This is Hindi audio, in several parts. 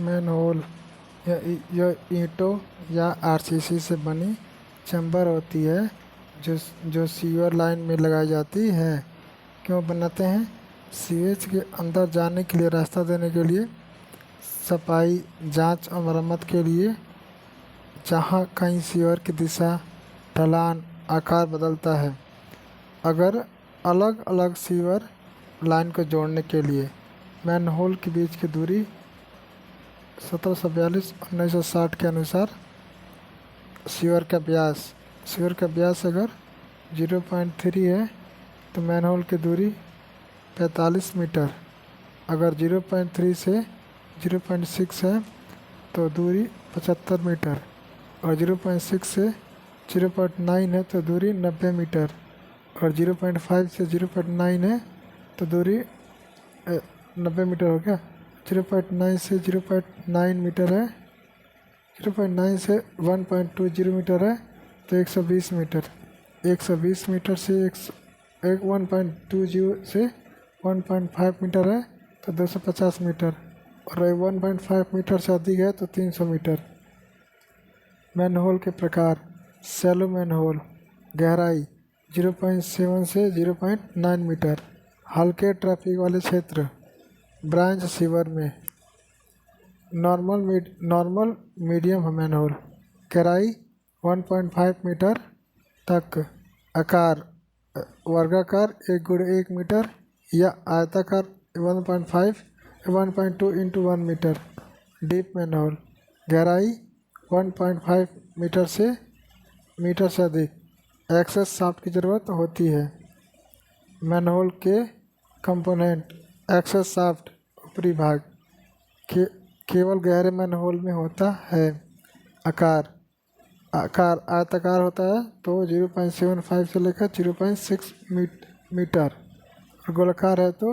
मैनहोल यह ईंटों या आरसीसी से बनी चैम्बर होती है जो सीवर लाइन में लगाई जाती है। क्यों बनाते हैं? सीवेज के अंदर जाने के लिए रास्ता देने के लिए, सफाई, जांच और मरम्मत के लिए। जहां कहीं सीवर की दिशा, ढलान, आकार बदलता है। अगर अलग अलग सीवर लाइन को जोड़ने के लिए मैनहोल के बीच की दूरी 1742-1960 के अनुसार सीवर का व्यास अगर 0.3 है तो मैनहोल की दूरी 45 मीटर। अगर 0.3 से 0.6 है तो दूरी 75 मीटर। और 0.6 से 0.9 है तो दूरी 90 मीटर। और 0.5 से 0.9 है तो दूरी 90 मीटर हो गया। 0.9 से 0.9 मीटर है, 0.9 से 1.20 मीटर है तो 120 मीटर। 120 मीटर से 1.20 से 1.5 मीटर है तो 250 मीटर। और 1.5 मीटर से अधिक है तो 300 मीटर। मैनहोल के प्रकार: शैलो मैनहोल, गहराई 0.7 से 0.9 मीटर। हल्के ट्रैफिक वाले क्षेत्र, ब्रांच सीवर में। नॉर्मल मीडियम मैनहोल, गहराई 1.5 मीटर तक। आकार वर्गाकार 1x1 मीटर या आयताकार 1.5 1.2 इंटू 1 मीटर। डीप मैनहोल, गहराई 1.5 मीटर से अधिक। एक्सेस शाफ्ट की ज़रूरत होती है। मैनहोल के कंपोनेंट: एक्सेस शाफ्ट ऊपरी भाग केवल गहरे मैनहोल में होता है। आकार आयताकार होता है तो 0.75 से लेकर 0.6 मीटर। और गोलाकार है तो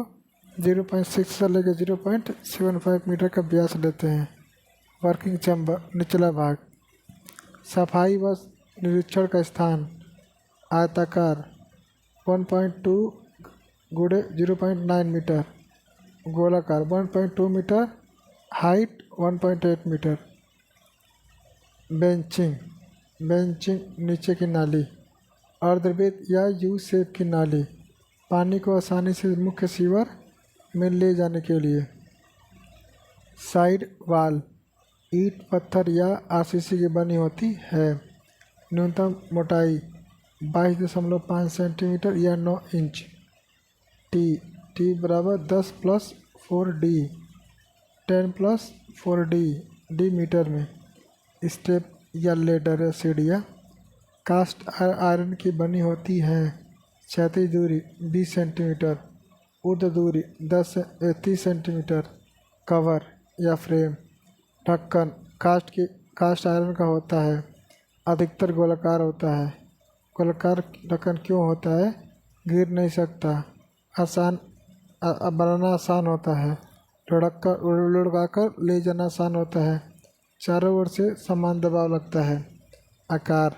0.6 से लेकर 0.75 मीटर का व्यास लेते हैं। वर्किंग चैम्बर निचला भाग, सफाई व निरीक्षण का स्थान। आयताकार 1.2 गुणे 0.9 मीटर। गोलाकार 1.2 मीटर। Height 1.8 metre. बेंचिंग नीचे की नाली, अर्धवृत्त या यू शेप की नाली, पानी को आसानी से मुख्य सीवर में ले जाने के लिए। साइड वाल ईंट, पत्थर या आरसीसी की बनी होती है। न्यूनतम मोटाई 22.5 सेंटीमीटर या 9 इंच। टी बराबर 10 + 4D, 10 + 4D, डी मीटर में। स्टेप या लेडर या सीढ़ियाँ कास्ट आयरन की बनी होती हैं। क्षैतिज दूरी 20 सेंटीमीटर, ऊर्ध्व दूरी 30 सेंटीमीटर। कवर या फ्रेम, ढक्कन कास्ट आयरन का होता है। अधिकतर गोलाकार होता है। गोलाकार ढक्कन क्यों होता है? गिर नहीं सकता, बनाना आसान होता है, लुढ़काकर ले जाना आसान होता है, चारों ओर से समान दबाव लगता है। आकार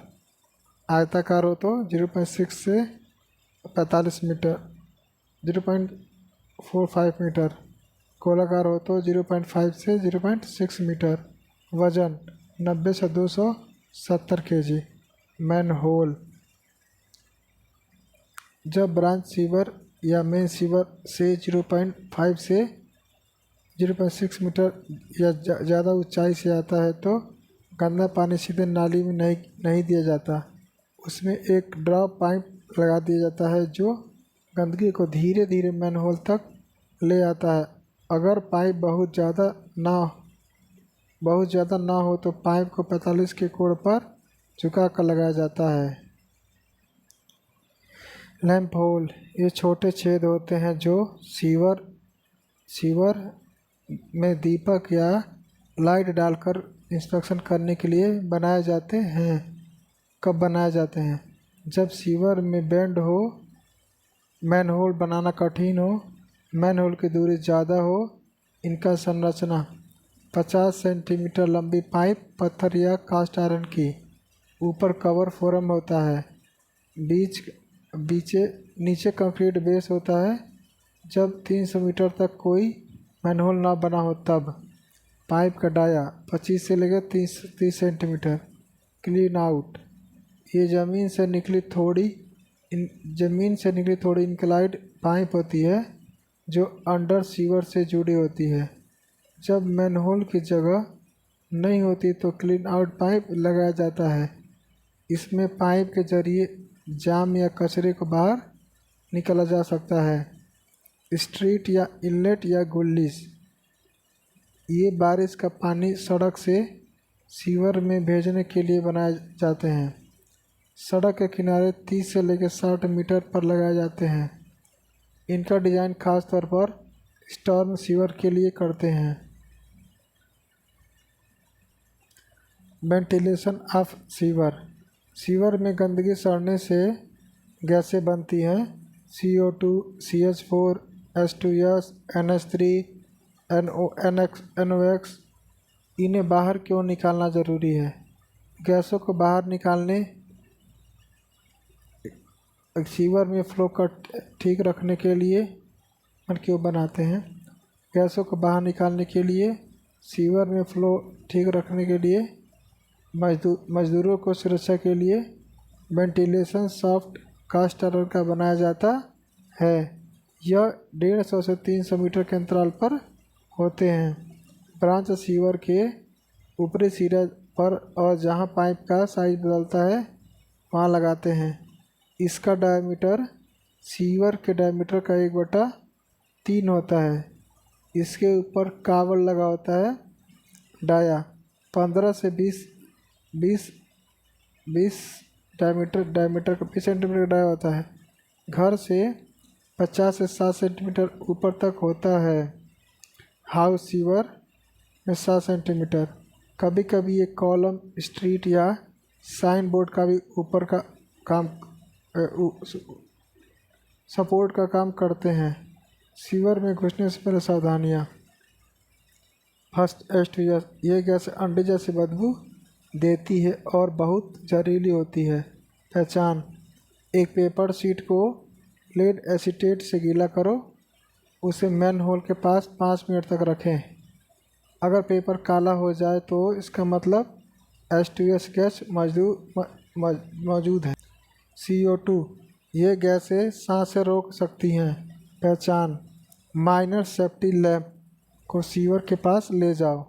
आयताकार हो तो 0.6 से 45 मीटर, 0.45 मीटर। गोलाकार हो तो 0.5 से 0.6 मीटर। वजन 90 से 270 kg। मैनहोल जब ब्रांच सीवर या मेन सीवर से 0.5 से 0.6 मीटर या ज़्यादा ऊंचाई से आता है तो गंदा पानी सीधे नाली में नहीं दिया जाता। उसमें एक ड्रॉप पाइप लगा दिया जाता है जो गंदगी को धीरे धीरे मैनहोल तक ले आता है। अगर पाइप बहुत ज़्यादा ना हो तो पाइप को 45 के कोण पर झुका कर लगाया जाता है। लैंप होल ये छोटे छेद होते हैं जो सीवर में दीपक या लाइट डालकर इंस्पेक्शन करने के लिए बनाए जाते हैं। कब बनाए जाते हैं? जब सीवर में बेंड हो, मैनहोल बनाना कठिन हो, मैनहोल की दूरी ज़्यादा हो। इनका संरचना 50 सेंटीमीटर लंबी पाइप, पत्थर या कास्ट आयरन की। ऊपर कवर फोरम होता है, नीचे कंक्रीट बेस होता है। जब 300 मीटर तक कोई मैनहोल ना बना हो तब पाइप का डाया 25 से लेकर 30 सेंटीमीटर। क्लीन आउट, ये ज़मीन से निकली थोड़ी इंक्लाइड पाइप होती है जो अंडर सीवर से जुड़ी होती है। जब मैनहोल की जगह नहीं होती तो क्लीन आउट पाइप लगाया जाता है। इसमें पाइप के जरिए जाम या कचरे को बाहर निकाला जा सकता है। स्ट्रीट या इनलेट या गुल्लिस, ये बारिश का पानी सड़क से सीवर में भेजने के लिए बनाए जाते हैं। सड़क के किनारे 30 से लेकर 60 मीटर पर लगाए जाते हैं। इनका डिज़ाइन खास तौर पर स्टॉर्म सीवर के लिए करते हैं। वेंटिलेशन ऑफ सीवर, सीवर में गंदगी सड़ने से गैसें बनती हैं। CO2, CH4, H2S, NH3, NOx। इन्हें बाहर क्यों निकालना ज़रूरी है? गैसों को बाहर निकालने सीवर में फ्लो का ठीक रखने के लिए क्यों बनाते हैं? गैसों को बाहर निकालने के लिए सीवर में फ्लो ठीक रखने के लिए मजदूरों को सुरक्षा के लिए वेंटिलेशन सॉफ्ट कास्ट आयरन का बनाया जाता है। यह 150 से 300 मीटर के अंतराल पर होते हैं। ब्रांच सीवर के ऊपरी सिरे पर और जहां पाइप का साइज बदलता है वहां लगाते हैं। इसका डायमीटर सीवर के डायमीटर का 1/3 होता है। इसके ऊपर कावड़ लगा होता है। डाया 15 से 20 डायमीटर का 20 सेंटीमीटर डाया होता है। घर से 50 से 7 सेंटीमीटर ऊपर तक होता है। हाउस सीवर में 7 सेंटीमीटर। कभी कभी ये कॉलम, स्ट्रीट या साइन बोर्ड का भी ऊपर का काम सपोर्ट का काम करते हैं। सीवर में घुसने से पहले सावधानियाँ। फर्स्ट H2S, ये गैस अंडे जैसी बदबू देती है और बहुत जहरीली होती है। पहचान, एक पेपर शीट को लेड एसीटेट से गीला करो, उसे मैन होल के पास 5 मिनट तक रखें। अगर पेपर काला हो जाए तो इसका मतलब H2S गैस मौजूद है। CO2, ये गैसें सांसें रोक सकती हैं। पहचान, माइनर सेफ्टी लैंप को सीवर के पास ले जाओ।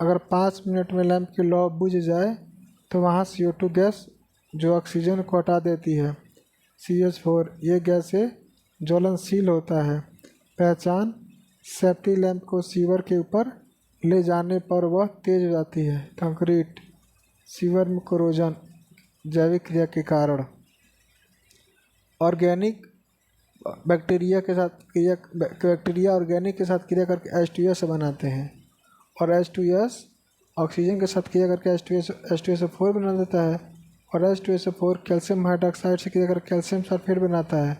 अगर 5 मिनट में लैंप की लौ बुझ जाए तो वहाँ CO2 गैस जो ऑक्सीजन को हटा देती है। CH4, ये गैसें ज्वलनशील होता है। पहचान, सेफ्टी लैंप को सीवर के ऊपर ले जाने पर वह तेज हो जाती है। कंक्रीट, सीवर में कोरोजन जैविक क्रिया के कारण। ऑर्गेनिक बैक्टीरिया ऑर्गेनिक के साथ क्रिया करके H2S बनाते हैं और H2S ऑक्सीजन के साथ क्रिया करके H2SO4 बना देता है और H2SO4 कैल्शियम हाइड्रोक्साइड से क्रिया करके कैल्शियम सल्फेट बनाता है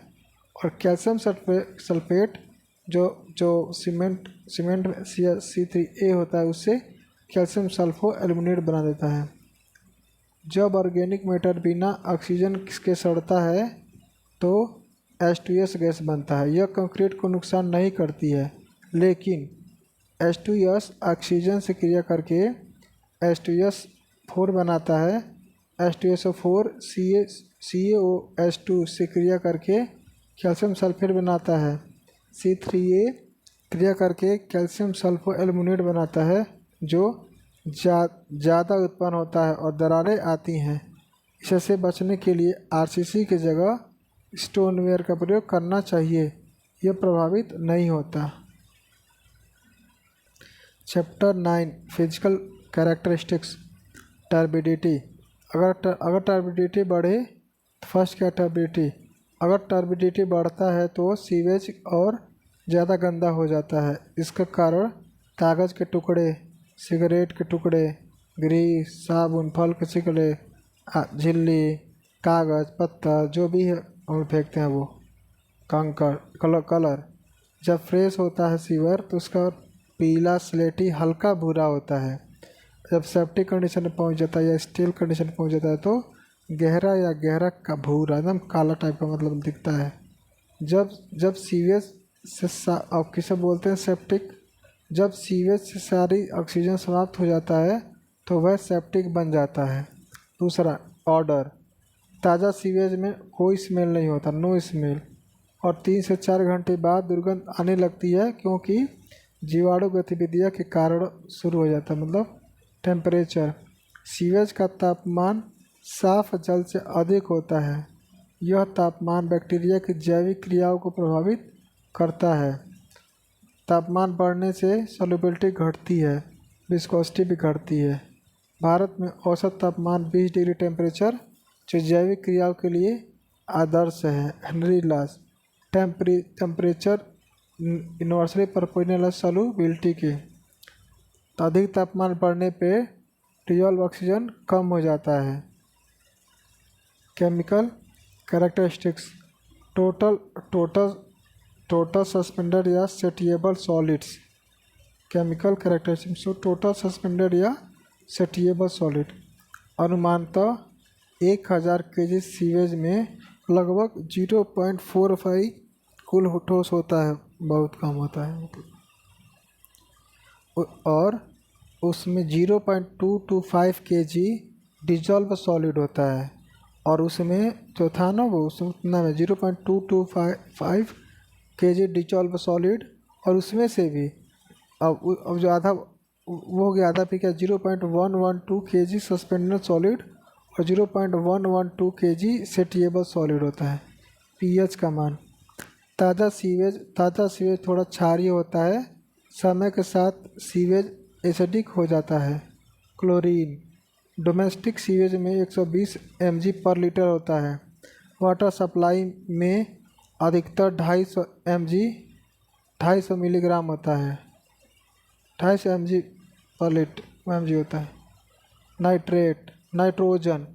और कैल्शियम सल्फेट जो सीमेंट में C3A होता है उससे कैल्शियम सल्फो एल्यूमिनेट बना देता है। जब ऑर्गेनिक मैटर बिना ऑक्सीजन के सड़ता है तो H2S गैस बनता है। यह कंक्रीट को नुकसान नहीं करती है, लेकिन H2S ऑक्सीजन से क्रिया करके H2S4 बनाता है। H2SO4 CaOH2 से क्रिया करके कैल्शियम सल्फेट बनाता है। C3A क्रिया करके कैल्शियम सल्फो एल्यूमिनेट बनाता है जो ज़्यादा उत्पन्न होता है और दरारें आती हैं। इससे बचने के लिए RCC की जगह स्टोनवेयर का प्रयोग करना चाहिए, यह प्रभावित नहीं होता। Chapter 9, physical characteristics. टर्बिडिटी, अगर टर्बिडिटी बढ़े तो फर्स्ट क्या टर्बिडिटी, अगर टर्बिडिटी बढ़ता है तो सीवेज और ज़्यादा गंदा हो जाता है। इसका कारण कागज़ के टुकड़े, सिगरेट के टुकड़े, ग्रीस, साबुन, फल के छिलके, झिल्ली, कागज़, पत्थर जो भी है और फेंकते हैं वो कंकड़, कलर। जब फ्रेश होता है सीवर तो उसका पीला स्लेटी हल्का भूरा होता है। जब सेप्टिक कंडीशन में पहुंच जाता है या स्टील कंडीशन में पहुंच जाता है तो गहरा का भूरा एकदम काला टाइप का मतलब दिखता है। जब सीवेज से आप किसे बोलते हैं सेप्टिक जब सीवेज से सारी ऑक्सीजन समाप्त हो जाता है तो वह सेप्टिक बन जाता है। दूसरा, ऑर्डर। ताज़ा सीवेज में कोई स्मेल नहीं होता, नो स्मेल, और 3 से 4 घंटे बाद दुर्गंध आने लगती है क्योंकि जीवाणु गतिविधियों के कारण शुरू हो जाता है। मतलब टेम्परेचर। सीवेज का तापमान साफ जल से अधिक होता है। यह तापमान बैक्टीरिया की जैविक क्रियाओं को प्रभावित करता है। तापमान बढ़ने से सॉल्युबिलिटी घटती है, विस्कोसिटी भी घटती है। भारत में औसत तापमान 20 डिग्री टेम्परेचर जो जैविक क्रियाओं के लिए आदर्श है। Henry loss. Temperature inversely proportional solubility के। तो अधिक तापमान बढ़ने पे डिजॉल्व ऑक्सीजन कम हो जाता है। Chemical characteristics. Total total total suspended या settleable solids. Chemical characteristics total suspended या सेटिएबल सॉलिड। अनुमानतः 1000 केजी सीवेज में लगभग 0.45 कुल ठोस होता है, बहुत कम होता है। और उसमें 0.225 केजी डिजॉल्व सॉलिड होता है, और उसमें जो था ना वो उसमें उतना में 0.225 केजी डिजॉल्व सॉलिड, और उसमें से भी अब जो आधा वो हो गया, आधा पी क्या 0.112 केजी सस्पेंडेड सॉलिड और 0.112 केजी सेटिएबल सॉलिड होता है। पीएच का मान। ताज़ा सीवेज थोड़ा क्षारीय होता है, समय के साथ सीवेज एसिडिक हो जाता है। क्लोरीन। डोमेस्टिक सीवेज में 120 mg पर लीटर होता है। वाटर सप्लाई में अधिकतर 250 मिलीग्राम होता है, 250 mg पर लीटर होता है। Nitrogen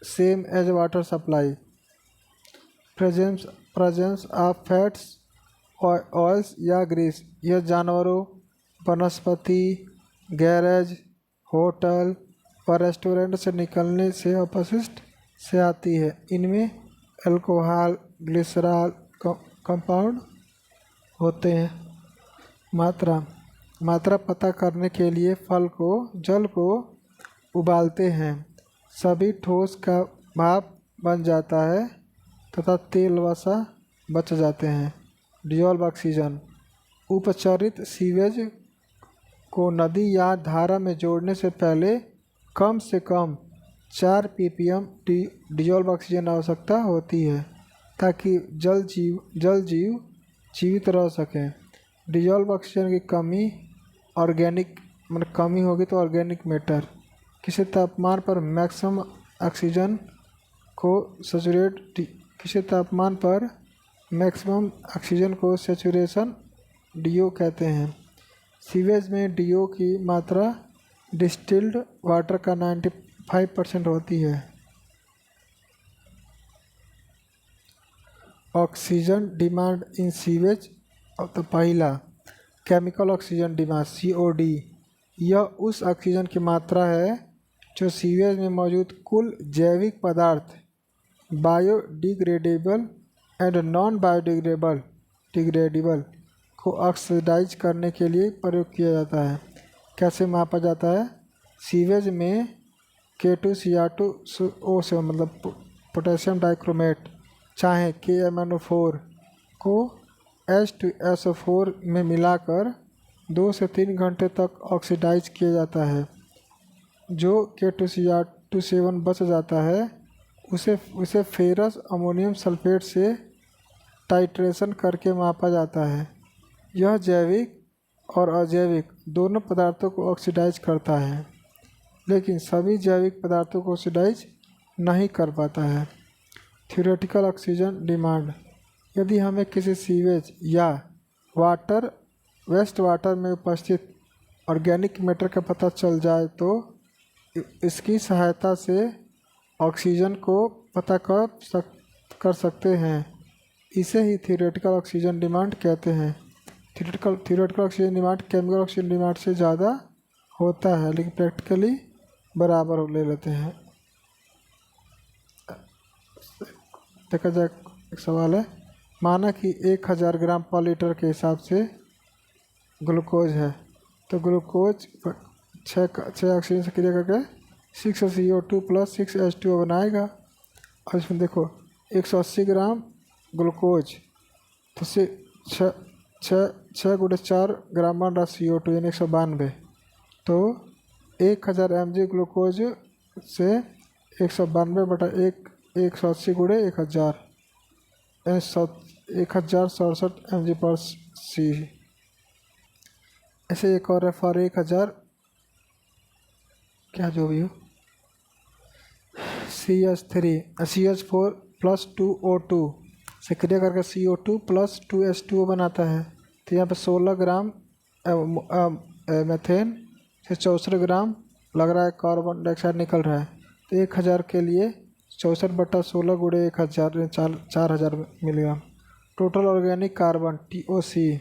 same as water supply. Presence of fats oils या ग्रीस। यह जानवरों, वनस्पति, गैरेज, होटल और रेस्टोरेंट से निकलने से अपशिष्ट से आती है। इनमें अल्कोहल, ग्लिसरॉल कंपाउंड होते हैं। मात्रा पता करने के लिए जल को उबालते हैं। सभी ठोस का भाप बन जाता है तथा तेल वसा बच जाते हैं। Dissolve oxygen. उपचारित सीवेज को नदी या धारा में जोड़ने से पहले कम से कम 4 ppm डिजॉल्व ऑक्सीजन आवश्यकता होती है ताकि जल जीव जीवित रह सकें। डिजॉल्व ऑक्सीजन की कमी कमी होगी तो ऑर्गेनिक मैटर। किसी तापमान पर मैक्सिमम ऑक्सीजन को सेचुरेशन डीओ कहते हैं। सीवेज में डीओ की मात्रा डिस्टिल्ड वाटर का 95% होती है। Oxygen demand in sewage. तो पहला, केमिकल ऑक्सीजन डिमांड COD। यह उस ऑक्सीजन की मात्रा है जो सीवेज में मौजूद कुल जैविक पदार्थ बायोडिग्रेडेबल एंड नॉन बायोडिग्रेडेबल को ऑक्सीडाइज करने के लिए प्रयोग किया जाता है। कैसे मापा जाता है? सीवेज में K2Cr2O से मतलब पोटेशियम डाइक्रोमेट चाहे KMnO4 को H2SO4 में मिलाकर 2 से 3 घंटे तक ऑक्सीडाइज किया जाता है। जो K2Cr27 बच जाता है उसे फेरस अमोनियम सल्फेट से टाइट्रेशन करके मापा जाता है। यह जैविक और अजैविक दोनों पदार्थों को ऑक्सीडाइज करता है, लेकिन सभी जैविक पदार्थों को ऑक्सीडाइज नहीं कर पाता है। Theoretical oxygen demand. यदि हमें किसी सीवेज या वेस्ट वाटर में उपस्थित ऑर्गेनिक मैटर का पता चल जाए तो इसकी सहायता से ऑक्सीजन को पता कर सकते हैं। इसे ही थ्योरेटिकल ऑक्सीजन डिमांड कहते हैं। Theoretical oxygen demand chemical oxygen demand से ज़्यादा होता है, लेकिन प्रैक्टिकली बराबर ले लेते हैं। देखा जाए, एक सवाल है, माना कि 1000 ग्राम पर लीटर के हिसाब से ग्लूकोज है, तो ग्लूकोज छः ऑक्सीजन से क्रिया करके 6CO2 प्लस 6H2O बनाएगा। और इसमें देखो 180 ग्राम ग्लूकोज, तो से छः छः छः गुणे 4 ग्राम बन रहा CO2 यानी 192। तो 1000 mg ग्लूकोज से 192/180 गुणे 1000 1067 mg पर सी। ऐसे एक और है फॉर 1000 क्या जो भी हो CH4 प्लस 2O2 से क्रिया करके CO2 प्लस 2H2O बनाता है। तो यहाँ पे 16 ग्राम मेथेन से 64 ग्राम लग रहा है कार्बन डाइऑक्साइड निकल रहा है। तो 1000 के लिए 64/16 गुणे 1000 4000 milligram. Total organic carbon TOC,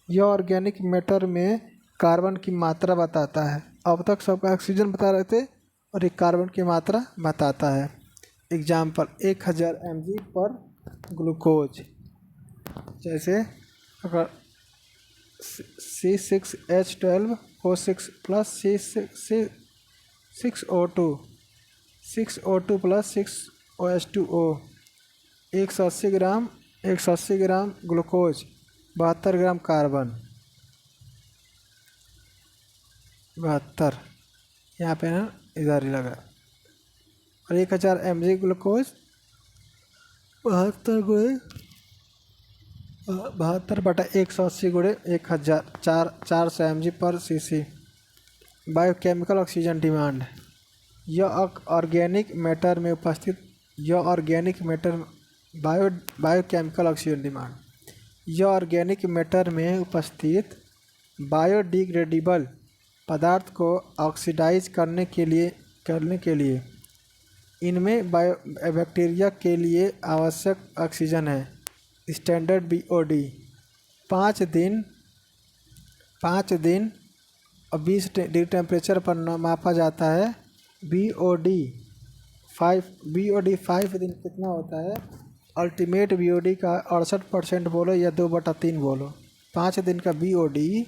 यह ऑर्गेनिक मैटर में कार्बन की मात्रा बताता है। अब तक सबका ऑक्सीजन बता रहे थे और एक कार्बन की मात्रा बताता है। एग्जाम्पल 1000 mg पर ग्लूकोज, जैसे अगर C6H12O6 plus C6O2 plus 6OH2O 180 gram glucose 72 gram carbon 72 यहाँ पे ना इधर ही लगा। और 1000 mg ग्लूकोज 72/180 गुणे 1000 400 mg पर cc। बायोकेमिकल ऑक्सीजन डिमांड, यह ऑर्गेनिक मैटर में उपस्थित बायोकेमिकल ऑक्सीजन डिमांड, यह ऑर्गेनिक मैटर में उपस्थित बायोडिग्रेडेबल पदार्थ को ऑक्सीडाइज करने के लिए इनमें बैक्टीरिया के लिए आवश्यक ऑक्सीजन है। स्टैंडर्ड BOD 5 दिन और 20 डिग्री टेम्परेचर पर मापा जाता है। BOD 5 दिन कितना होता है? अल्टीमेट BOD का 68% बोलो या 2/3 बोलो। 5 दिन का BOD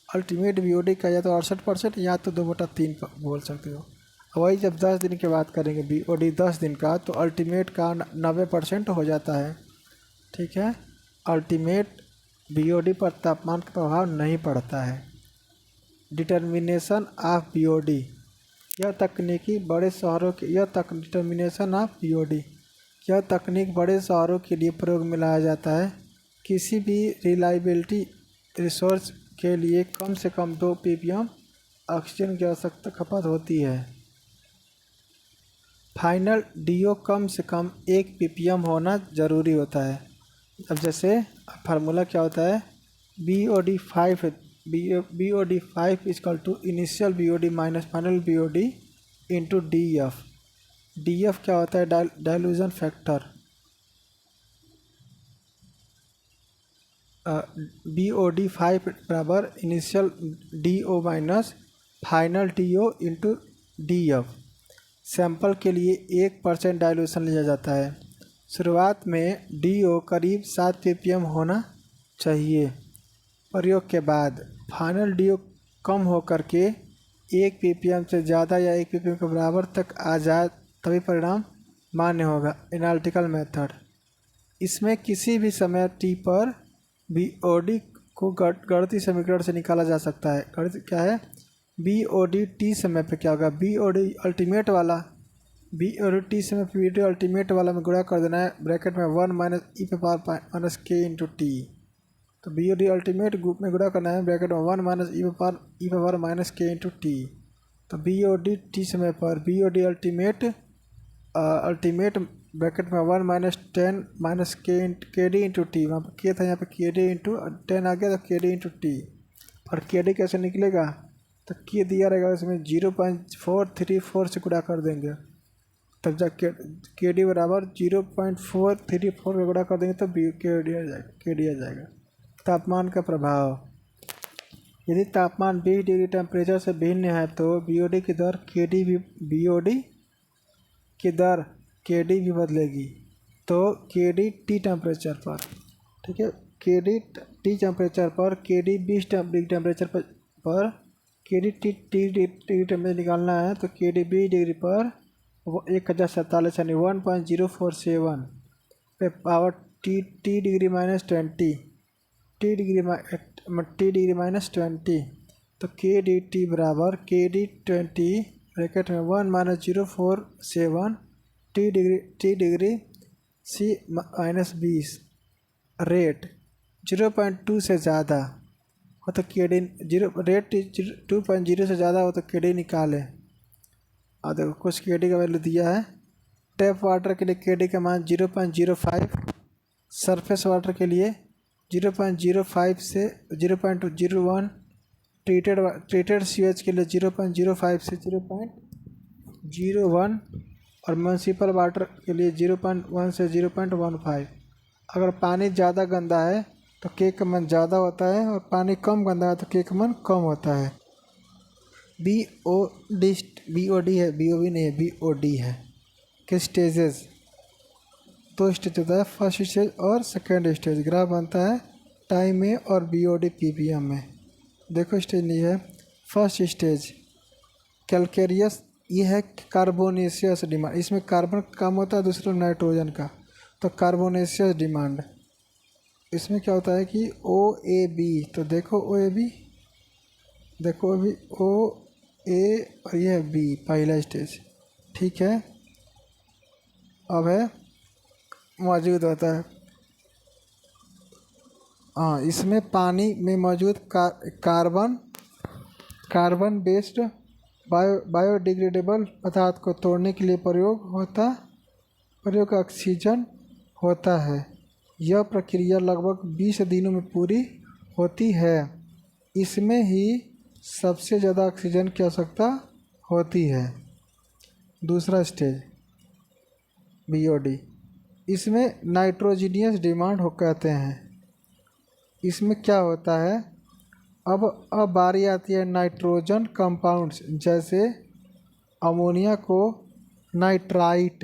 अल्टीमेट BOD का या तो 68% या तो 2/3 बोल सकते हो। वही जब 10 दिन की बात करेंगे BOD 10 दिन का, तो अल्टीमेट का 90% हो जाता है। ठीक है, अल्टीमेट BOD पर तापमान का प्रभाव नहीं पड़ता है। डिटर्मिनेशन ऑफ BOD, यह तकनीक बड़े शहरों के लिए प्रयोग में लाया जाता है। किसी भी रिलायबिलिटी रिसोर्स के लिए कम से कम 2 ppm ऑक्सीजन की आवश्यकता खपत होती है। फाइनल DO कम से कम 1 ppm होना ज़रूरी होता है। अब जैसे फार्मूला क्या होता है? BOD 5 equal to initial BOD minus final BOD into DF। DF क्या होता है? Dilution factor. BOD 5 बराबर initial DO minus final DO into DF। Sample के लिए 1% डाइल्यूशन लिया जाता है। शुरुआत में DO करीब 7 ppm होना चाहिए। प्रयोग के बाद फाइनल DO कम होकर के 1 ppm से ज़्यादा या 1 ppm के बराबर तक आ जाए तभी परिणाम मान्य होगा। एनालिटिकल मेथड, इसमें किसी भी समय T पर BOD को गणितीय समीकरण से निकाला जा सकता है। गणित क्या है? BOD T समय पे क्या होगा? BOD अल्टीमेट वाला T समय पे BOD अल्टीमेट वाला में गुणा कर देना है, ब्रैकेट में 1 माइनस e पे पावर - k इंटू T। तो BOD अल्टीमेट ग्रुप में गुणा करना है, ब्रैकेट में 1 माइनस e पे पावर - k इंटू T। तो BOD T समय पर BOD अल्टीमेट ब्रैकेट में 1 minus 10 minus KD into T। वहाँ पर K था, यहाँ पे KD इंटू 10 आ गया, तो KD इंटू T। और KD कैसे निकलेगा? तो K दिया रहेगा, इसमें 0.434 से गुणा कर देंगे, तब जा KD बराबर 0.434 का गुणा कर देंगे तो KD आ जाएगा। तापमान का प्रभाव, यदि तापमान 20 डिग्री टेम्परेचर से भिन्न है तो BOD की दर KD भी बदलेगी। तो KD T टेम्परेचर पर, ठीक है, KD टी टेम्परेचर पर के डी 20 डिग्री टेम्परेचर पर के डी टी डिग्री टेम्परेचर निकालना है तो के डी 20 डिग्री पर 1047 यानी 1.047 पे power T degree minus 20 T degree minus 20 तो के डी टी बराबर के डी 20 ब्रैकेट में 1-047 T degree C minus 20 rate 0.2 से ज़्यादा हो तो के डी रेट 2.0 से ज़्यादा हो तो के डी निकालें। और देखो कुछ के डी का वैल्यू दिया है। टैप वाटर के लिए के डी का मान 0.05, सरफेस वाटर के लिए 0.05 से 0.01, ट्रीटेड सीवेज के लिए 0.05 से 0.01 और म्यूनसिपल वाटर के लिए 0.1 से 0.15। अगर पानी ज़्यादा गंदा है तो के का मान ज़्यादा होता है और पानी कम गंदा है तो के का मान कम होता है। BOD है, BOB नहीं है, BOD है। के स्टेजेस 2 स्टेज होता है, फर्स्ट स्टेज और सेकेंड स्टेज। ग्राफ बनता है टाइम में और BOD PPM में। देखो स्टेज नहीं है। फर्स्ट स्टेज कैलकेरियस, ये है कार्बोनेशियस डिमांड। इसमें कार्बन कम होता है, दूसरा नाइट्रोजन का, तो कार्बोनेशियस डिमांड। इसमें क्या होता है कि OAB, तो देखो OAB, देखो अभी OA और ये है B, पहला स्टेज, ठीक है। अब है मौजूद होता है, हाँ, इसमें पानी में मौजूद कार्बन बेस्ड बायोडिग्रेडेबल पदार्थ को तोड़ने के लिए प्रयोग ऑक्सीजन होता है। यह प्रक्रिया लगभग 20 दिनों में पूरी होती है। इसमें ही सबसे ज़्यादा ऑक्सीजन की आवश्यकता होती है। दूसरा स्टेज BOD, इसमें नाइट्रोजीनियस डिमांड हो कहते हैं। इसमें क्या होता है, अब बारी आती है नाइट्रोजन कंपाउंड्स, जैसे अमोनिया को नाइट्राइट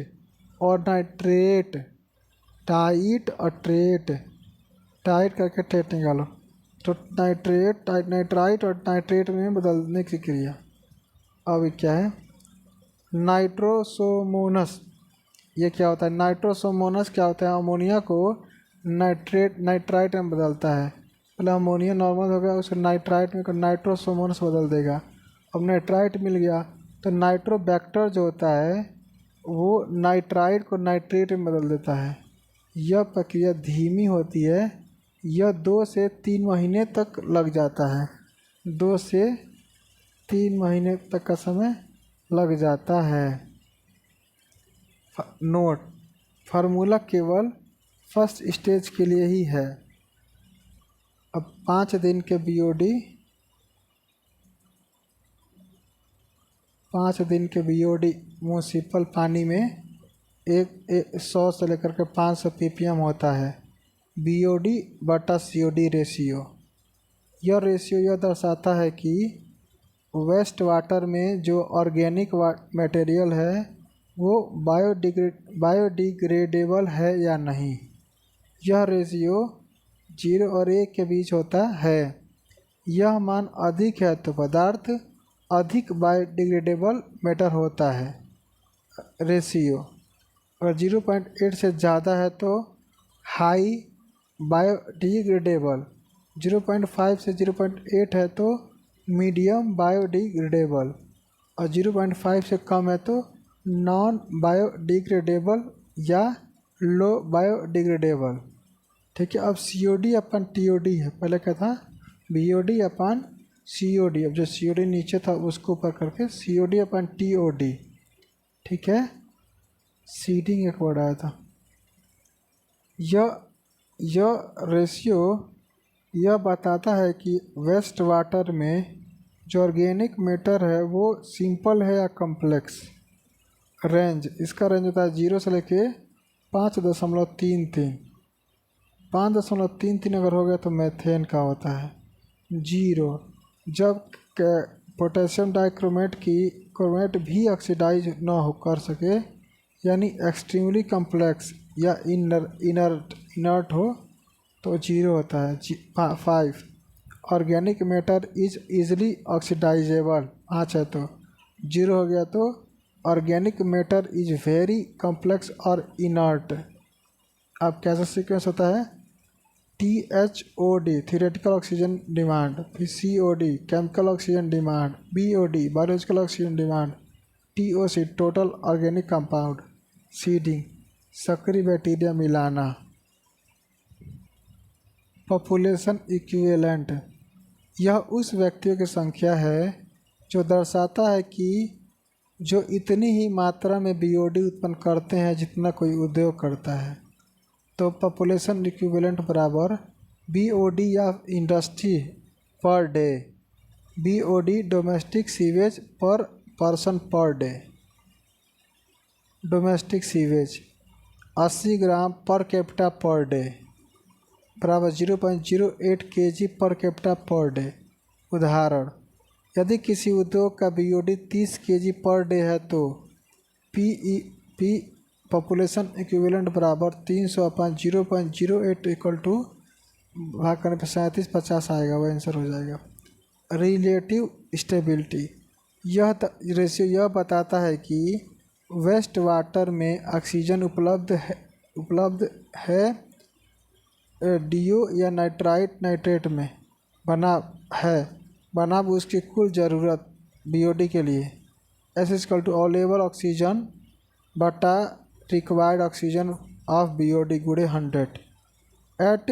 और नाइट्रेट, टाइट और ट्रेट, टाइट करके ट्रेट निकालो, तो नाइट्राइट और नाइट्रेट में बदलने की क्रिया। अब क्या है नाइट्रोसोमोनस, ये क्या होता है, नाइट्रोसोमोनस क्या होता है, अमोनिया को नाइट्राइट में बदलता है। पहले अमोनिया नॉर्मल हो गया, उसे नाइट्राइट में नाइट्रोसोमोनस बदल देगा। अब नाइट्राइट मिल गया तो नाइट्रोबैक्टर जो होता है वो नाइट्राइट को नाइट्रेट में बदल देता है। यह प्रक्रिया धीमी होती है, यह 2 से 3 महीने तक लग जाता है। 2 से 3 महीने तक का समय लग जाता है। नोट, फार्मूला केवल फर्स्ट स्टेज के लिए ही है। अब 5 दिन के BOD, 5 दिन के BOD म्यूनसिपल पानी में 100 से लेकर के 500 ppm होता है। BOD बटा COD रेशियो, यह रेशियो यह दर्शाता है कि वेस्ट वाटर में जो ऑर्गेनिक मटेरियल है वो बायोडिग्रेडेबल है या नहीं। यह रेशियो 0 और 1 के बीच होता है। यह मान अधिक है तो पदार्थ अधिक बायोडिग्रेडेबल मैटर होता है। रेशियो अगर 0.8 से ज़्यादा है तो हाई बायोडिग्रेडेबल, 0.5 से 0.8 है तो मीडियम बायोडिग्रेडेबल और 0.5 से कम है तो नॉन बायोडिग्रेडेबल या लो बायोडिग्रेडेबल। ठीक है। अब COD अपन TOD है, पहले क्या था BOD अपन COD, अब जो COD नीचे था उसको ऊपर करके COD अपन TOD। ठीक है, सीडिंग एक वर्ड आया था। यह रेशियो यह बताता है कि वेस्ट वाटर में जो ऑर्गेनिक मैटर है वो सिंपल है या कॉम्प्लेक्स। रेंज, इसका रेंज होता है 0 से लेके 5.33। 5.33 अगर हो गया तो मेथेन का होता है। 0 जब पोटेशियम डाइक्रोमेट भी ऑक्सीडाइज ना हो कर सके, यानी एक्सट्रीमली कॉम्प्लेक्स या इनर्ट हो, तो 0 होता है। 5 organic matter is easily oxidisable, 5 है तो 0 हो गया। तो organic matter is very complex और इनर्ट। अब कैसा सीक्वेंस होता है? THOD थियोरेटिकल ऑक्सीजन डिमांड, फिर COD chemical oxygen demand, BOD biological oxygen demand, TOC total organic compound, seeding सक्रिय बैक्टीरिया मिलाना। पॉपुलेशन इक्विवेलेंट, यह उस व्यक्तियों की संख्या है जो दर्शाता है कि जो इतनी ही मात्रा में BOD उत्पन्न करते हैं जितना कोई उद्योग करता है। तो पॉपुलेशन इक्विवेलेंट बराबर BOD या industry per day, BOD domestic sewage per person per day. Domestic sewage 80 gram per capita per day बराबर 0.08 kg पर कैपिटा पर डे। उदाहरण, यदि किसी उद्योग का BOD 30 kg पर डे है तो P पॉपुलेशन इक्विवेलेंट बराबर 300/0.08 इक्वल टू भाग करने पर 3750 आएगा, वह आंसर हो जाएगा। रिलेटिव स्टेबिलिटी, यह रेशियो यह बताता है कि वेस्ट वाटर में ऑक्सीजन उपलब्ध है DO या नाइट्रेट में बनाम उसकी कुल ज़रूरत BOD के लिए। S= अवेलेबल ऑक्सीजन बटा रिक्वायर्ड ऑक्सीजन ऑफ BOD गुणे 100 एट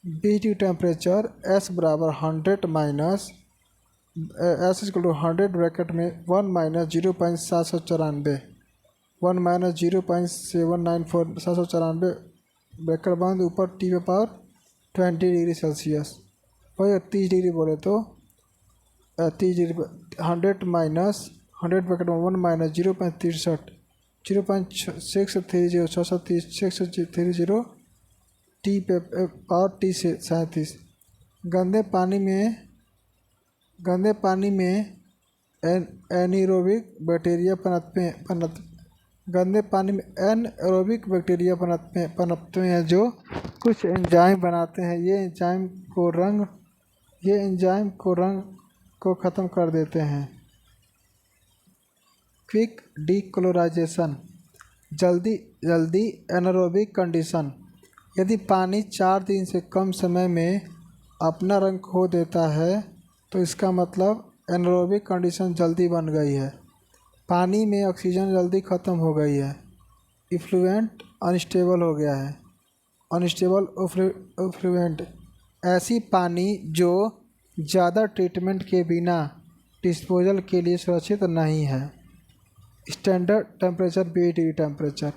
BTU टेम्परेचर। S बराबर 100 माइनस S=100 ब्रैकेट में 1 माइनस 0.794 1 माइनस 0.794 794 ब्रैकेट बंद, ऊपर T पे पावर 20 डिग्री सेल्सियस, वही 30 डिग्री बोले तो 30 डिग्री 100 माइनस 100 ब्रैकेट में 1 माइनस 0.63 0.630 630 T पे पावर T से 37। गंदे पानी में एनीरोबिक बैक्टीरिया पनपते हैं जो कुछ एंजाइम बनाते हैं। ये एंजाइम रंग को ख़त्म कर देते हैं। क्विक डीक्लोराइजेशन, जल्दी एनारोबिक कंडीशन, यदि पानी 4 दिन से कम समय में अपना रंग खो देता है तो इसका मतलब एनारोबिक कंडीशन जल्दी बन गई है, पानी में ऑक्सीजन जल्दी ख़त्म हो गई है। इफ्लुएंट अनस्टेबल हो गया है। अनस्टेबल इफ्लुएंट, ऐसी पानी जो ज़्यादा ट्रीटमेंट के बिना डिस्पोजल के लिए सुरक्षित नहीं है। स्टैंडर्ड टेम्परेचर 20 डिग्री टेम्परेचर,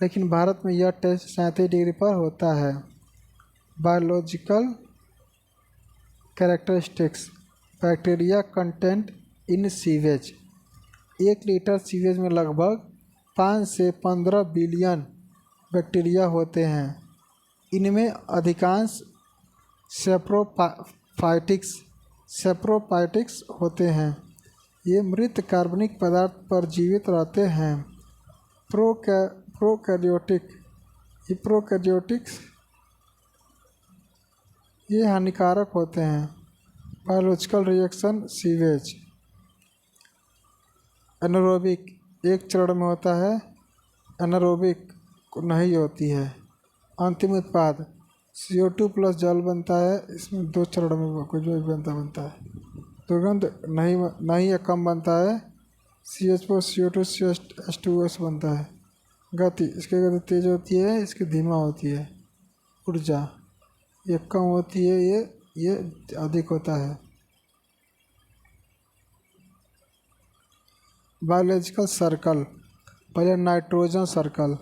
लेकिन भारत में यह टेस्ट 37 डिग्री पर होता है। Biological characteristics, bacteria content in sewage, 1 litre sewage में लगभग 5 से 15 बिलियन बैक्टीरिया होते हैं। इनमें अधिकांश सेप्रोफाइटिक्स होते हैं। ये मृत कार्बनिक पदार्थ पर जीवित रहते हैं। प्रोकैरियोटिक्स ये हानिकारक होते हैं। Biological reaction sewage. एनारोबिक 1 चरण में होता है, एनारोबिक नहीं होती है। अंतिम उत्पाद CO2 प्लस जल बनता है। इसमें 2 चरण में कुछ भी बनता है। दुर्गंध नहीं या कम बनता है। CH4 CO2 H2S बनता है। गति, इसकी गति तेज होती है, इसकी धीमा होती है। ऊर्जा, ये कम होती है, ये अधिक होता है। बायोलॉजिकल सर्कल, पहले नाइट्रोजन सर्कल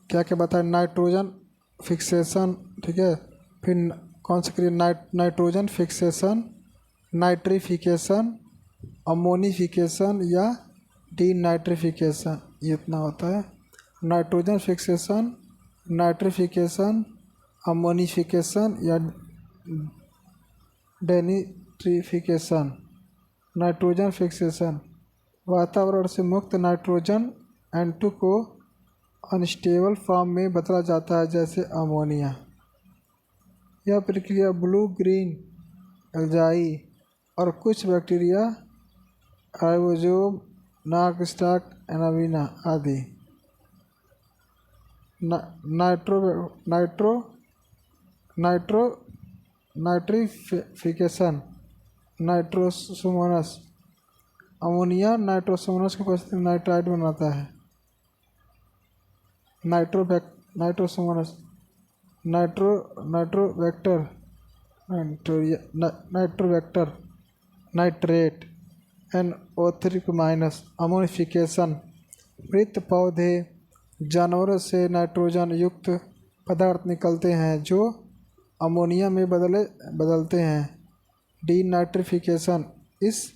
क्या क्या बताया? नाइट्रोजन फिक्सेशन, ठीक है। फिर कौन सा क्रिया? नाइट्रोजन फिक्सेशन, नाइट्रिफिकेशन, अमोनिफिकेशन या डीनाइट्रिफिकेशन, ये इतना होता है। नाइट्रोजन फिक्सेशन, नाइट्रिफिकेशन, अमोनिफिकेशन या डेनिट्रिफिकेशन। नाइट्रोजन फिक्सेशन, वातावरण से मुक्त नाइट्रोजन N2 को अनस्टेबल फॉर्म में बदला जाता है, जैसे अमोनिया। यह प्रक्रिया ब्लू ग्रीन एल्जाई और कुछ बैक्टीरिया राइबोसोम नाक स्टॉक एनाविना आदि nitro nitro nitro nitrification Nitrosomonas ammonia Nitrosomonas की उपस्थिति में नाइट्राइड बनाता है। Nitrosomonas Nitrobacter Nitrobacter nitrate NO3 minus ammonification मृत पौधे जानवरों से नाइट्रोजन युक्त पदार्थ निकलते हैं जो अमोनिया में बदलते हैं। डीनाइट्रिफिकेशन इस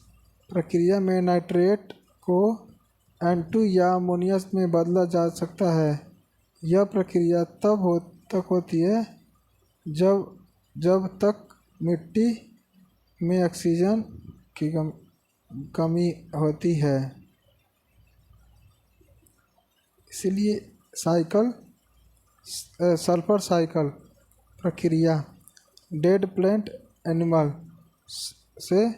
प्रक्रिया में नाइट्रेट को N2 या अमोनिया में बदला जा सकता है। यह प्रक्रिया तक होती है जब तक मिट्टी में ऑक्सीजन की कमी होती है। इसलिए सल्फर साइकिल प्रक्रिया डेड प्लांट एनिमल से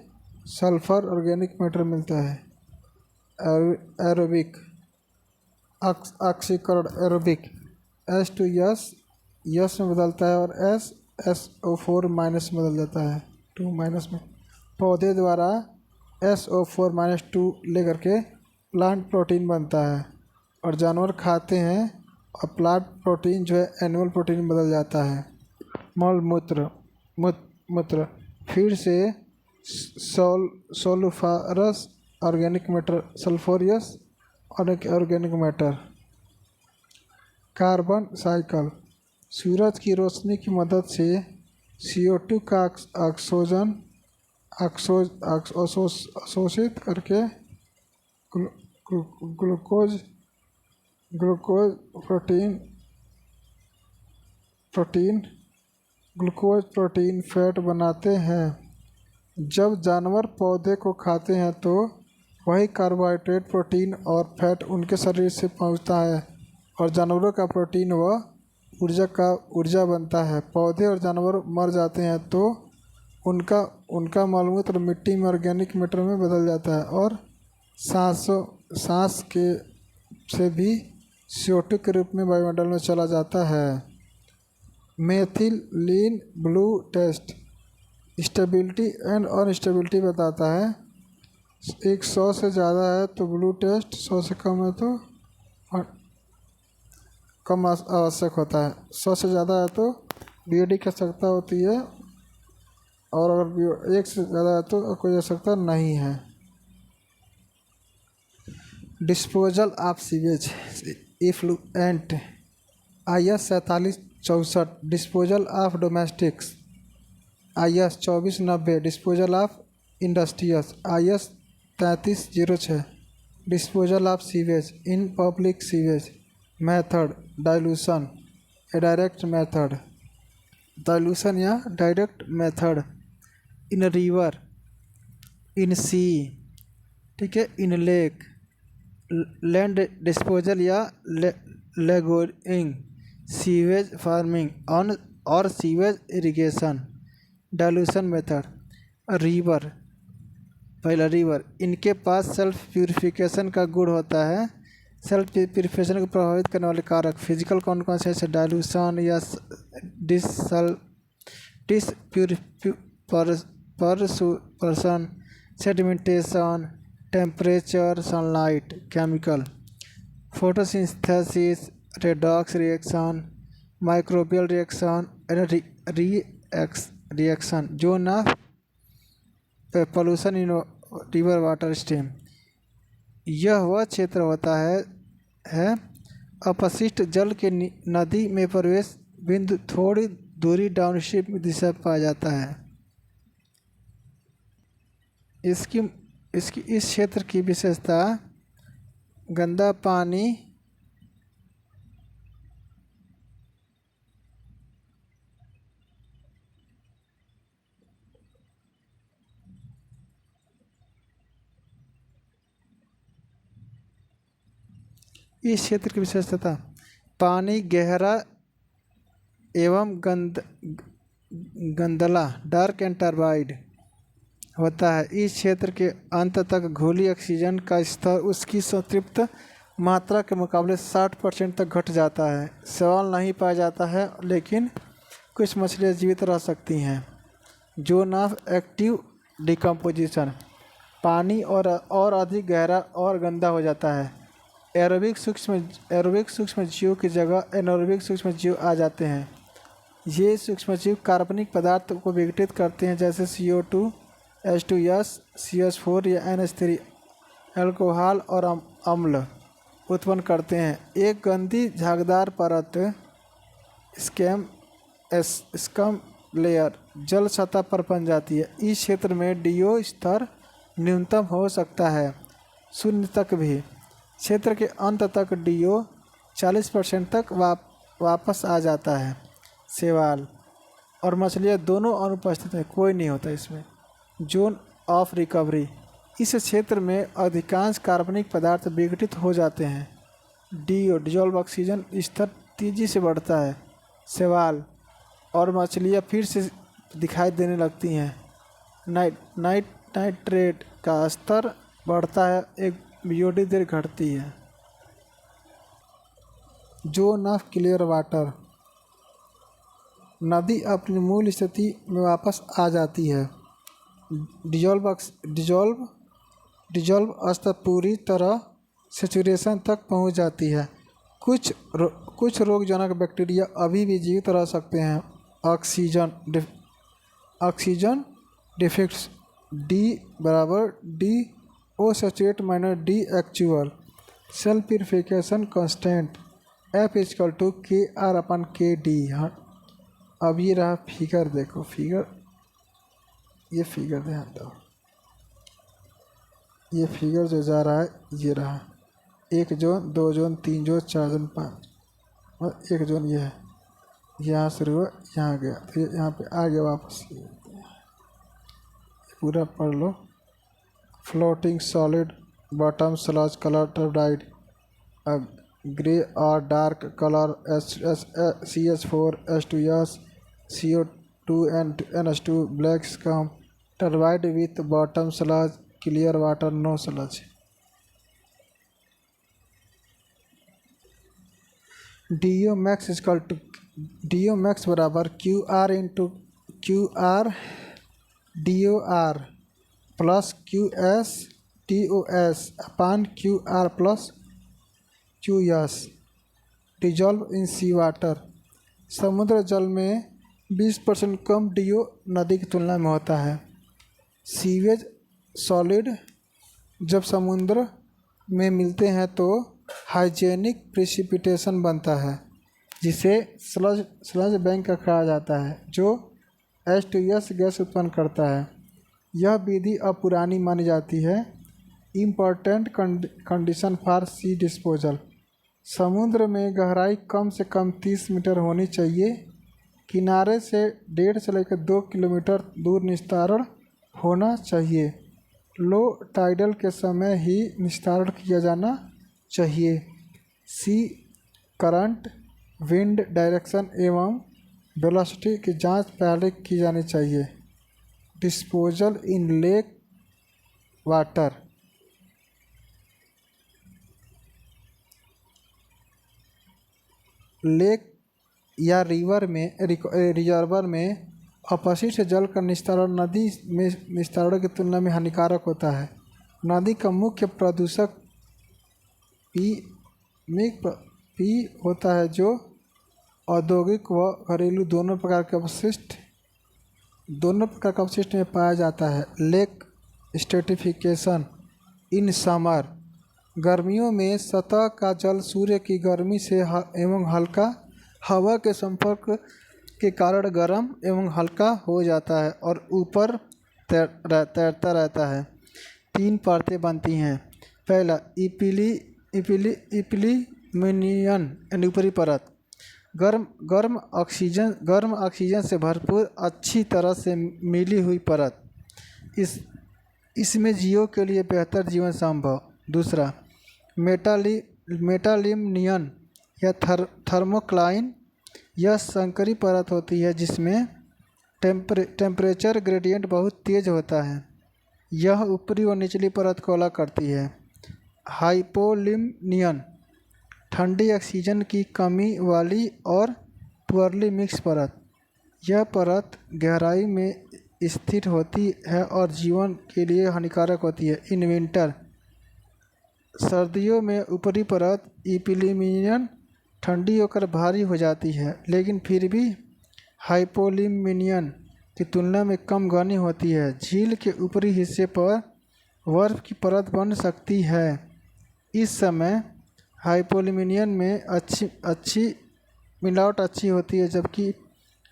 सल्फर ऑर्गेनिक मैटर मिलता है। एरोबिक ऑक्सीकरण एरोबिक H2 यस में बदलता है और SO4 माइनस में बदल जाता है 2 माइनस में। पौधे द्वारा SO4-2 लेकर के प्लांट प्रोटीन बनता है और जानवर खाते हैं और प्लांट प्रोटीन जो है एनिमल प्रोटीन में बदल जाता है। मल मूत्र फिर से sulphurous organic matter sulphurous organic matter. Carbon cycle सूरज की रोशनी की मदद से CO2 का अवशोषित करके ग्लूकोज प्रोटीन फैट बनाते हैं। जब जानवर पौधे को खाते हैं तो वही कार्बोहाइड्रेट प्रोटीन और फैट उनके शरीर से पहुंचता है और जानवरों का प्रोटीन व ऊर्जा बनता है। पौधे और जानवर मर जाते हैं तो उनका मलमूत्र मिट्टी में ऑर्गेनिक मैटर में बदल जाता है और सांस के से भी CO2 के रूप में वायुमंडल में चला जाता है। Methylene blue test stability and unstability बताता है। 100 से ज़्यादा है तो ब्लू टेस्ट, 100 से कम है तो कम आवश्यक होता है। 100 से ज़्यादा है तो BOD की आवश्यकता होती है और अगर 1 से ज़्यादा है तो कोई आवश्यकता नहीं है। Disposal of sewage effluent IS 4764 disposal of domestics IS 2490 disposal of industrious IS 3306 disposal of sewage in public sewage method dilution a direct method dilution या direct method in river in sea, ठीक है, इन लेक लैंड डिस्पोजल या लेगोइंग सीवेज फार्मिंग ऑन और sewage irrigation. Dilution method river पहला रिवर इनके पास सेल्फ प्यूरिफिकेशन का गुण होता है। सेल्फ प्यूरिफिकेशन को प्रभावित करने वाले कारक फिजिकल कौन कौन से डाइल्यूशन या dispersion sedimentation temperature sunlight chemical photosynthesis redox reaction microbial reaction reaction zone of pollution in river water stream. यह वह क्षेत्र होता है अपशिष्ट जल के नदी में प्रवेश बिंदु थोड़ी दूरी डाउनस्ट्रीम दिशा पाया जाता है। इस क्षेत्र की विशेषता गंदा पानी इस क्षेत्र की विशेषता पानी गहरा एवं गंदला डार्क एंड टर्बाइड होता है। इस क्षेत्र के अंत तक घुली ऑक्सीजन का स्तर उसकी संतृप्त मात्रा के मुकाबले 60% तक घट जाता है। शैवाल नहीं पाया जाता है, लेकिन कुछ मछलियाँ जीवित रह सकती हैं। जोन ऑफ एक्टिव डिकम्पोजिशन, पानी और अधिक गहरा और गंदा हो जाता है। एरोबिक सूक्ष्म जीवों की जगह एनारोबिक सूक्ष्म जीव आ जाते हैं। ये सूक्ष्मजीव कार्बनिक पदार्थ को विघटित करते हैं, जैसे CO2, H2S, CH4 या NH3 अल्कोहल और अम्ल उत्पन्न करते हैं। एक गंदी झागदार परत स्कम लेयर जल सतह पर बन जाती है। इस क्षेत्र में DO स्तर न्यूनतम हो सकता है 0 तक भी। क्षेत्र के अंत तक DO 40% तक वापस आ जाता है। शैवाल और मछलियाँ दोनों अनुपस्थित हैं, कोई नहीं होता इसमें। जोन ऑफ रिकवरी, इस क्षेत्र में अधिकांश कार्बनिक पदार्थ विघटित हो जाते हैं। DO डिजॉल्व ऑक्सीजन स्तर तेजी से बढ़ता है। शैवाल और मछलियाँ फिर से दिखाई देने लगती हैं। नाइट्रेट का स्तर बढ़ता है, एक BOD देर घटती है। जोन ऑफ क्लियर वाटर, नदी अपनी मूल स्थिति में वापस आ जाती है। डिजॉल्व स्तर पूरी तरह सेचुरेशन तक पहुंच जाती है। कुछ रोगजनक बैक्टीरिया अभी भी जीवित रह सकते हैं। ऑक्सीजन डिफिक्स, D बराबर DO saturate minus D actual. Self purification constant F equal to KR/KD। हाँ, अब ये रहा फिगर, देखो फिगर, ये फिगर ध्यान दो। ये फिगर जो जा रहा है ये रहा, 1 जोन, 2 जोन, 3 जोन, 4 जोन, 5 और 1 जोन ये है। यहाँ शुरू हुआ, यहाँ गया, फिर यहाँ पे आ गया वापस। पूरा पढ़ लो। Floating solid bottom sludge colour turbid, grey और dark colour CH4, H2S, CO2 and NH2 black scum turbid with bottom sludge, clear water, no sludge। DO max equal to DO max बराबर QR into QR DOR plus QS TOS upon QR plus QS। Dissolve in sea water, समुद्र जल में 20% कम DO नदी की तुलना में होता है। सीवेज सॉलिड जब समुद्र में मिलते हैं तो हाइजेनिक प्रेसिपिटेशन बनता है, जिसे स्लज बैंक कहा जाता है, जो H2S गैस उत्पन्न करता है। यह विधि अब पुरानी मानी जाती है। Important condition for sea disposal, समुद्र में गहराई कम से कम 30 मीटर होनी चाहिए। किनारे से 1.5 से लेकर 2 किलोमीटर दूर निस्तारण होना चाहिए। लो टाइडल के समय ही निस्तारण किया जाना चाहिए। सी करंट, विंड डायरेक्शन एवं वेलोसिटी की जांच पहले की जानी चाहिए। डिस्पोजल इन लेक वाटर, लेक या रिजर्वर में अपशिष्ट जल का निस्तारण नदी में निस्तारण की तुलना में हानिकारक होता है। नदी का मुख्य प्रदूषक पी होता है, जो औद्योगिक व घरेलू दोनों प्रकार के अपशिष्ट में पाया जाता है। लेक स्ट्रेटिफिकेशन इन समर, गर्मियों में सतह का जल सूर्य की गर्मी से एवं हल्का हवा के संपर्क के कारण गर्म एवं हल्का हो जाता है और ऊपर तैरता रहता है। 3 परतें बनती हैं। पहला इपिलीमिनियन यानी ऊपरी परत, गर्म ऑक्सीजन से भरपूर अच्छी तरह से मिली हुई परत, इसमें जीवों के लिए बेहतर जीवन संभव। दूसरा मेटालिमिनियन या थर्मोक्लाइन, यह संकरी परत होती है जिसमें टेम्परेचर ग्रेडियंट बहुत तेज़ होता है। यह ऊपरी और निचली परत को अलग करती है। हाइपोलिमियन ठंडी ऑक्सीजन की कमी वाली और पुअरली मिक्स परत। यह परत गहराई में स्थिर होती है और जीवन के लिए हानिकारक होती है। इन विंटर सर्दियों में ऊपरी परत इपिलिमियन ठंडी होकर भारी हो जाती है, लेकिन फिर भी हाइपोलिमियन की तुलना में कम घनी होती है। झील के ऊपरी हिस्से पर बर्फ की परत बन सकती है। इस समय हाइपोलिमियन में अच्छी मिलावट अच्छी होती है, जबकि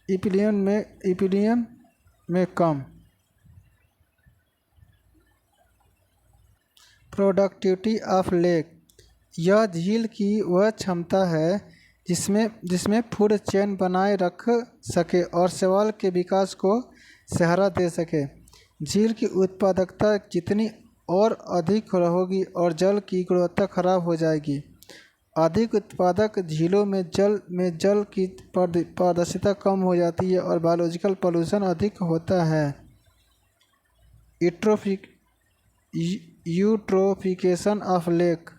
इपिलियन में कम। Productivity of lake. यह झील की वह क्षमता है जिसमें फूड चेन बनाए रख सके और शैवाल के विकास को सहारा दे सके। झील की उत्पादकता जितनी और अधिक होगी और जल की गुणवत्ता खराब हो जाएगी। अधिक उत्पादक झीलों में जल की पारदर्शिता कम हो जाती है और बायोलॉजिकल पॉल्यूशन अधिक होता है। Eutrophication of lake.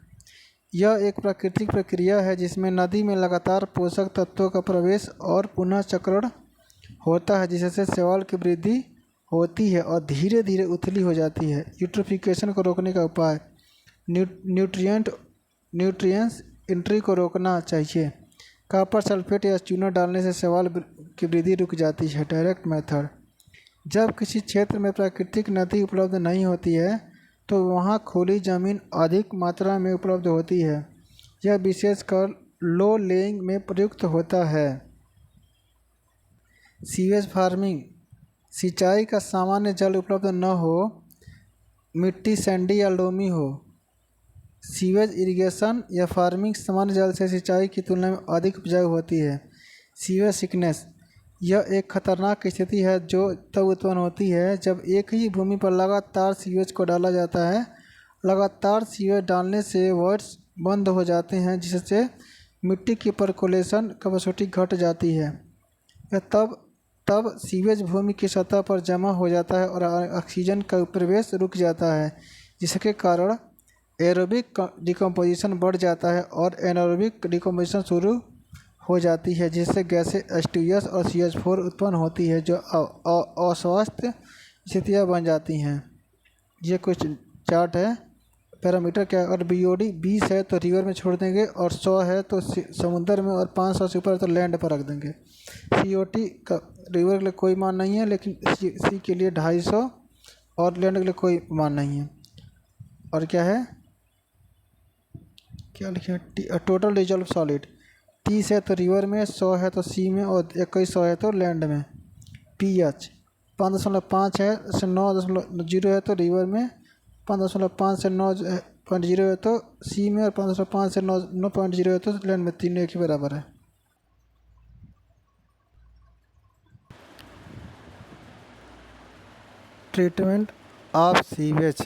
यह एक प्राकृतिक प्रक्रिया है जिसमें नदी में लगातार पोषक तत्वों का प्रवेश और पुनः चक्रण होता है, जिससे शैवाल की वृद्धि होती है और धीरे धीरे उथली हो जाती है। यूट्रोफिकेशन को रोकने का उपाय। न्यूट्रिएंट्स एंट्री को रोकना चाहिए। कॉपर सल्फेट या चूना डालने से शैवाल की वृद्धि रुक जाती है। Direct method. जब किसी क्षेत्र में प्राकृतिक नदी उपलब्ध नहीं होती है तो वहाँ खुली ज़मीन अधिक मात्रा में उपलब्ध होती है। यह विशेषकर लो लेइंग में प्रयुक्त होता है। Sewage farming. सिंचाई का सामान्य जल उपलब्ध न हो, मिट्टी सैंडी या लोमी हो। सीवेज इरिगेशन या फार्मिंग सामान्य जल से सिंचाई की तुलना में अधिक उपजाऊ होती है। Sewage sickness. यह एक खतरनाक स्थिति है जो तब उत्पन्न होती है जब एक ही भूमि पर लगातार सीवेज को डाला जाता है। लगातार सीवेज डालने से वॉइड्स बंद हो जाते हैं, जिससे मिट्टी की परकोलेशन कैपेसिटी घट जाती है। यह तब सीवेज भूमि की सतह पर जमा हो जाता है और ऑक्सीजन का प्रवेश रुक जाता है, जिसके कारण एरोबिक डिकम्पोजिशन बढ़ जाता है और एनारोबिक डिकम्पोजिशन शुरू हो जाती है, जिससे गैसें H2S और CH4 उत्पन्न होती है जो अस्वस्थ स्थितियाँ बन जाती हैं। ये कुछ चार्ट है। पैरामीटर क्या है? अगर BOD 20 है तो रिवर में छोड़ देंगे, और 100 है तो समुद्र में, और 500 से ऊपर तो लैंड पर रख देंगे। COT का रिवर के लिए कोई मान नहीं है, लेकिन सी के लिए 250 और लैंड के लिए कोई मान नहीं है। और क्या है, क्या लिखा है? टोटल डिजॉल्व सॉलिड 30 है तो रिवर में, 100 है तो सी में, और 2100 है तो लैंड में। pH 5.5 है से 9.0 है तो रिवर में, 5.5 से 9.0 है तो सी में, और 5.5 से 9.0 है तो लैंड में। तीनों एक ही बराबर है। Treatment of sewage.